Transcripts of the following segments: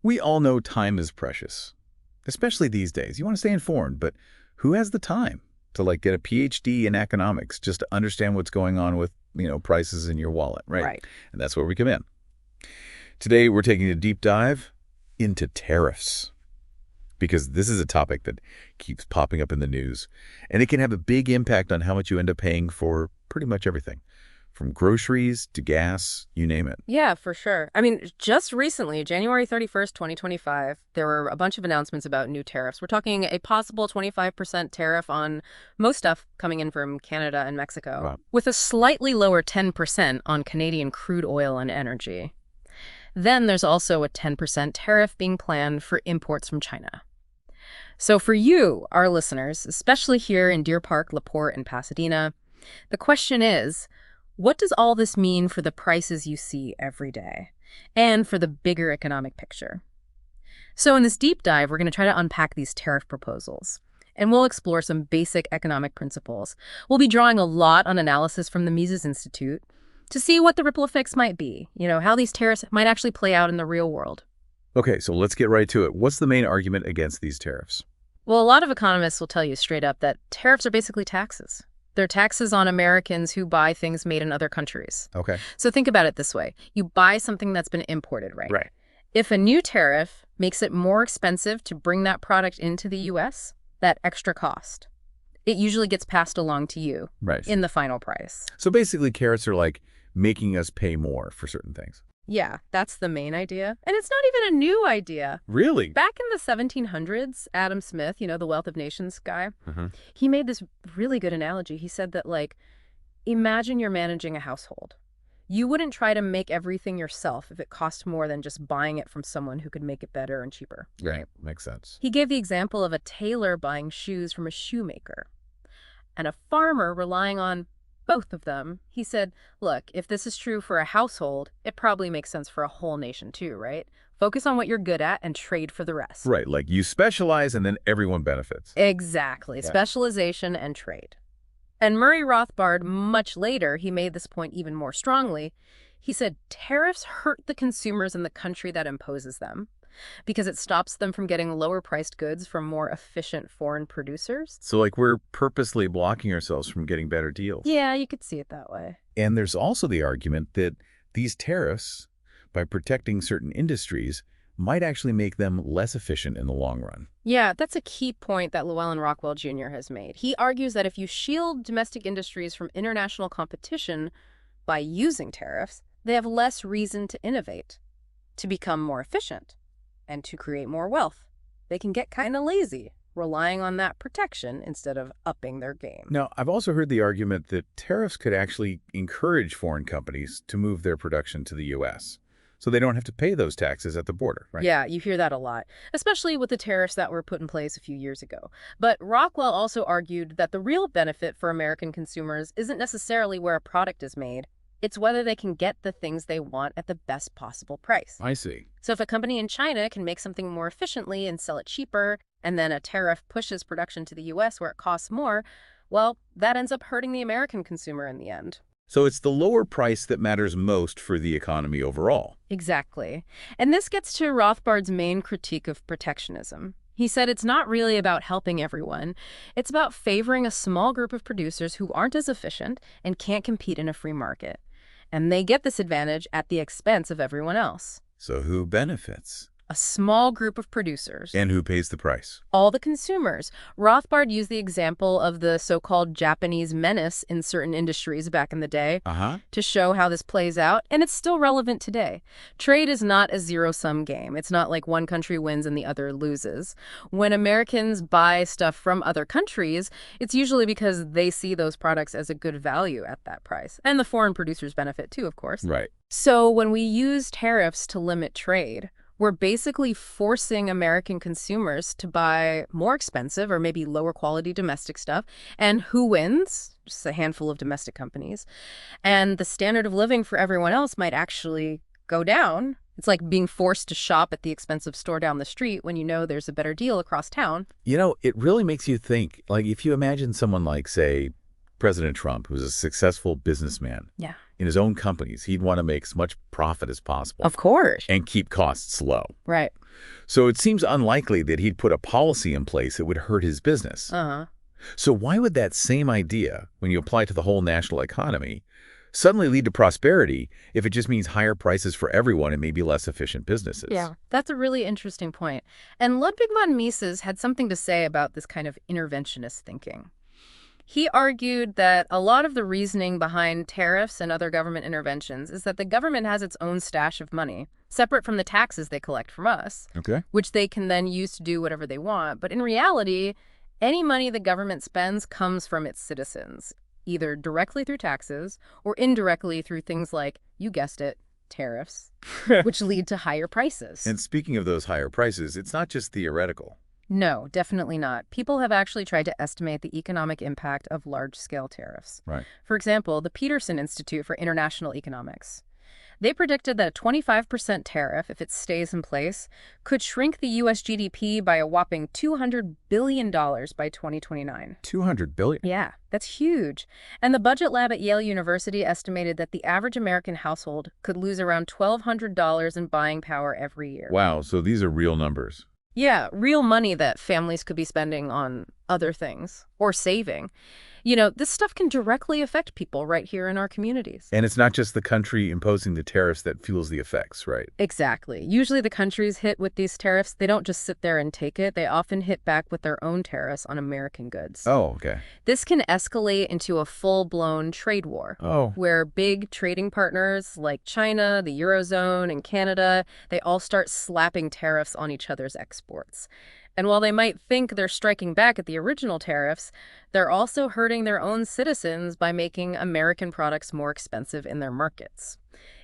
We all know time is precious, especially these days. You want to stay informed, but who has the time to get a PhD in economics just to understand what's going on with, prices in your wallet, right? Right. And that's where we come in. Today, we're taking a deep dive into tariffs because this is a topic that keeps popping up in the news, and it can have a big impact on how much you end up paying for pretty much everything, from groceries to gas, you name it. Yeah, for sure. I mean, just recently, January 31st, 2025, there were a bunch of announcements about new tariffs. We're talking a possible 25% tariff on most stuff coming in from Canada and Mexico, Wow. with a slightly lower 10% on Canadian crude oil and energy. Then there's also a 10% tariff being planned for imports from China. So for you, our listeners, especially here in Deer Park, LaPorte, and Pasadena, the question is, what does all this mean for the prices you see every day and for the bigger economic picture? So in this deep dive, we're going to try to unpack these tariff proposals, and we'll explore some basic economic principles. We'll be drawing a lot on analysis from the Mises Institute to see what the ripple effects might be, how these tariffs might actually play out in the real world. Okay, so let's get right to it. What's the main argument against these tariffs? Well, a lot of economists will tell you straight up that tariffs are basically taxes. They're taxes on Americans who buy things made in other countries. Okay. So think about it this way. You buy something that's been imported, right? Right. If a new tariff makes it more expensive to bring that product into the U.S., that extra cost, it usually gets passed along to you Right. in the final price. So basically, carrots are like making us pay more for certain things. Yeah, that's the main idea. And it's not even a new idea. Really? Back in the 1700s, Adam Smith, the Wealth of Nations guy, Mm-hmm. he made this really good analogy. He said that, imagine you're managing a household. You wouldn't try to make everything yourself if it cost more than just buying it from someone who could make it better and cheaper. Right. Makes sense. He gave the example of a tailor buying shoes from a shoemaker and a farmer relying on both of them. He said, look, if this is true for a household, it probably makes sense for a whole nation too, right? Focus on what you're good at and trade for the rest. Right. Like you specialize and then everyone benefits. Exactly. Yeah. Specialization and trade. And Murray Rothbard, much later, he made this point even more strongly. He said tariffs hurt the consumers in the country that imposes them because it stops them from getting lower-priced goods from more efficient foreign producers. So we're purposely blocking ourselves from getting better deals. Yeah, you could see it that way. And there's also the argument that these tariffs, by protecting certain industries, might actually make them less efficient in the long run. Yeah, that's a key point that Llewellyn Rockwell Jr. has made. He argues that if you shield domestic industries from international competition by using tariffs, they have less reason to innovate, to become more efficient, and to create more wealth. They can get kind of lazy, relying on that protection instead of upping their game. Now, I've also heard the argument that tariffs could actually encourage foreign companies to move their production to the U.S., so they don't have to pay those taxes at the border, right? Yeah, you hear that a lot, especially with the tariffs that were put in place a few years ago. But Rockwell also argued that the real benefit for American consumers isn't necessarily where a product is made. It's whether they can get the things they want at the best possible price. I see. So if a company in China can make something more efficiently and sell it cheaper, and then a tariff pushes production to the U.S. where it costs more, well, that ends up hurting the American consumer in the end. So it's the lower price that matters most for the economy overall. Exactly. And this gets to Rothbard's main critique of protectionism. He said it's not really about helping everyone. It's about favoring a small group of producers who aren't as efficient and can't compete in a free market. And they get this advantage at the expense of everyone else. So who benefits? A small group of producers. And who pays the price? All the consumers. Rothbard used the example of the so-called Japanese menace in certain industries back in the day to show how this plays out, and it's still relevant today. Trade is not a zero-sum game. It's not like one country wins and the other loses. When Americans buy stuff from other countries, it's usually because they see those products as a good value at that price. And the foreign producers benefit too, of course. Right. So when we use tariffs to limit trade, we're basically forcing American consumers to buy more expensive or maybe lower quality domestic stuff. And who wins? Just a handful of domestic companies. And the standard of living for everyone else might actually go down. It's like being forced to shop at the expensive store down the street when you know there's a better deal across town. It really makes you think, if you imagine someone like, say, President Trump, who's a successful businessman, Yeah. in his own companies, he'd want to make as much profit as possible Of course. and keep costs low. Right. So it seems unlikely that he'd put a policy in place that would hurt his business. Uh-huh. So why would that same idea, when you apply it to the whole national economy, suddenly lead to prosperity if it just means higher prices for everyone and maybe less efficient businesses? Yeah, that's a really interesting point. And Ludwig von Mises had something to say about this kind of interventionist thinking. He argued that a lot of the reasoning behind tariffs and other government interventions is that the government has its own stash of money, separate from the taxes they collect from us, Okay. which they can then use to do whatever they want. But in reality, any money the government spends comes from its citizens, either directly through taxes or indirectly through things like, you guessed it, tariffs, which lead to higher prices. And speaking of those higher prices, it's not just theoretical. No, definitely not. People have actually tried to estimate the economic impact of large-scale tariffs. Right. For example, the Peterson Institute for International Economics. They predicted that a 25% tariff, if it stays in place, could shrink the U.S. GDP by a whopping $200 billion by 2029. $200 billion. Yeah, that's huge. And the budget lab at Yale University estimated that the average American household could lose around $1,200 in buying power every year. Wow, so these are real numbers. Yeah, real money that families could be spending on other things or saving. You know, this stuff can directly affect people right here in our communities. And it's not just the country imposing the tariffs that feels the effects, right? Exactly. Usually the countries hit with these tariffs, they don't just sit there and take it. They often hit back with their own tariffs on American goods. Oh, okay. This can escalate into a full-blown trade war. Oh. Where big trading partners like China, the Eurozone, and Canada, they all start slapping tariffs on each other's exports. And while they might think they're striking back at the original tariffs, they're also hurting their own citizens by making American products more expensive in their markets.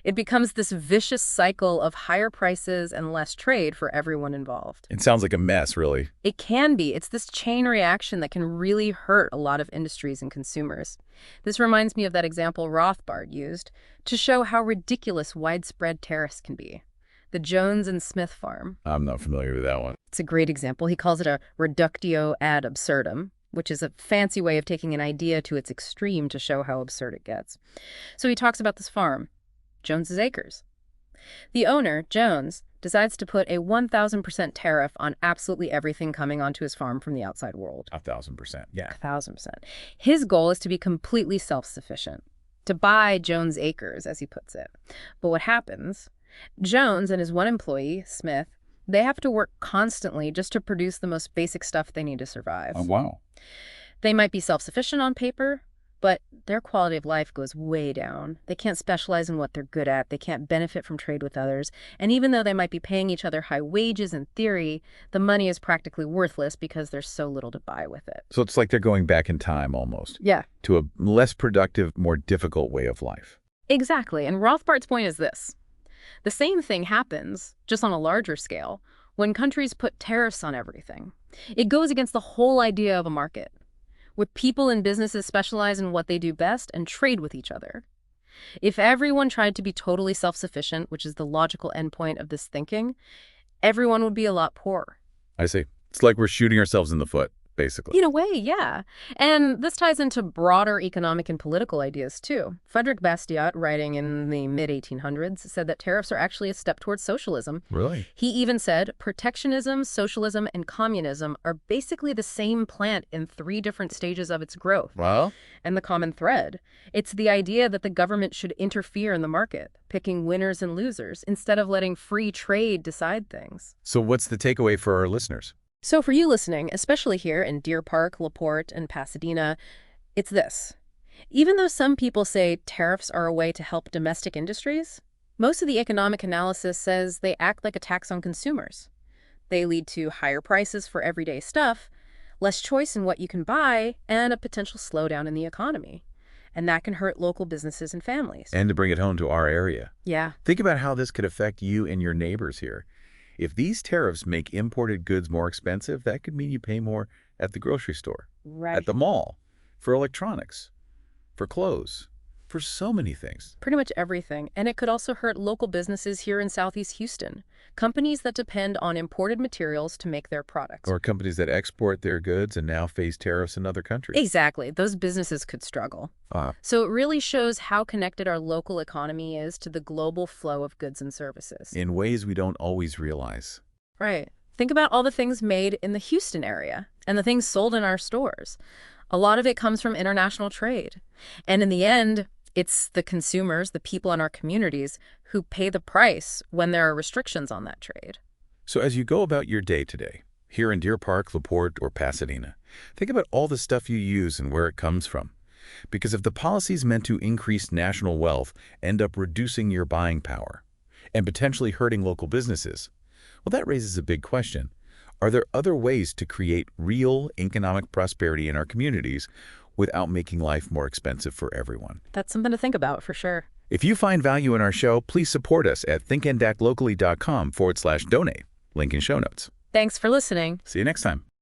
It becomes this vicious cycle of higher prices and less trade for everyone involved. It sounds like a mess, really. It can be. It's this chain reaction that can really hurt a lot of industries and consumers. This reminds me of that example Rothbard used to show how ridiculous widespread tariffs can be. The Jones and Smith farm. I'm not familiar with that one. It's a great example. He calls it a reductio ad absurdum, which is a fancy way of taking an idea to its extreme to show how absurd it gets. So he talks about this farm, Jones's Acres. The owner, Jones, decides to put a 1,000% tariff on absolutely everything coming onto his farm from the outside world. 1,000%. Yeah. 1,000%. His goal is to be completely self-sufficient, to buy Jones Acres, as he puts it. But what happens? Jones and his one employee, Smith, they have to work constantly just to produce the most basic stuff they need to survive. Oh, wow. They might be self-sufficient on paper, but their quality of life goes way down. They can't specialize in what they're good at. They can't benefit from trade with others. And even though they might be paying each other high wages in theory, the money is practically worthless because there's so little to buy with it. So it's like they're going back in time almost. Yeah. To a less productive, more difficult way of life. Exactly. And Rothbard's point is this. The same thing happens, just on a larger scale, when countries put tariffs on everything. It goes against the whole idea of a market, where people and businesses specialize in what they do best and trade with each other. If everyone tried to be totally self-sufficient, which is the logical endpoint of this thinking, everyone would be a lot poorer. I see. It's like we're shooting ourselves in the foot, basically. In a way, yeah. And this ties into broader economic and political ideas, too. Frederick Bastiat, writing in the mid-1800s, said that tariffs are actually a step towards socialism. Really? He even said protectionism, socialism, and communism are basically the same plant in 3 different stages of its growth. Well? And the common thread, it's the idea that the government should interfere in the market, picking winners and losers, instead of letting free trade decide things. So what's the takeaway for our listeners? So for you listening, especially here in Deer Park, LaPorte, and Pasadena, it's this. Even though some people say tariffs are a way to help domestic industries, most of the economic analysis says they act like a tax on consumers. They lead to higher prices for everyday stuff, less choice in what you can buy, and a potential slowdown in the economy. And that can hurt local businesses and families. And to bring it home to our area. Yeah. Think about how this could affect you and your neighbors here. If these tariffs make imported goods more expensive, that could mean you pay more at the grocery store, Right. at the mall, for electronics, for clothes. for so many things. Pretty much everything. And it could also hurt local businesses here in Southeast Houston, companies that depend on imported materials to make their products. Or companies that export their goods and now face tariffs in other countries. Exactly. Those businesses could struggle. So it really shows how connected our local economy is to the global flow of goods and services. In ways we don't always realize. Right. Think about all the things made in the Houston area and the things sold in our stores. A lot of it comes from international trade. And in the end, it's the consumers, the people in our communities, who pay the price when there are restrictions on that trade. So as you go about your day today, here in Deer Park, LaPorte, or Pasadena, think about all the stuff you use and where it comes from. Because if the policies meant to increase national wealth end up reducing your buying power and potentially hurting local businesses, well, that raises a big question. Are there other ways to create real economic prosperity in our communities without making life more expensive for everyone? That's something to think about for sure. If you find value in our show, please support us at thinkandactlocally.com/donate. Link in show notes. Thanks for listening. See you next time.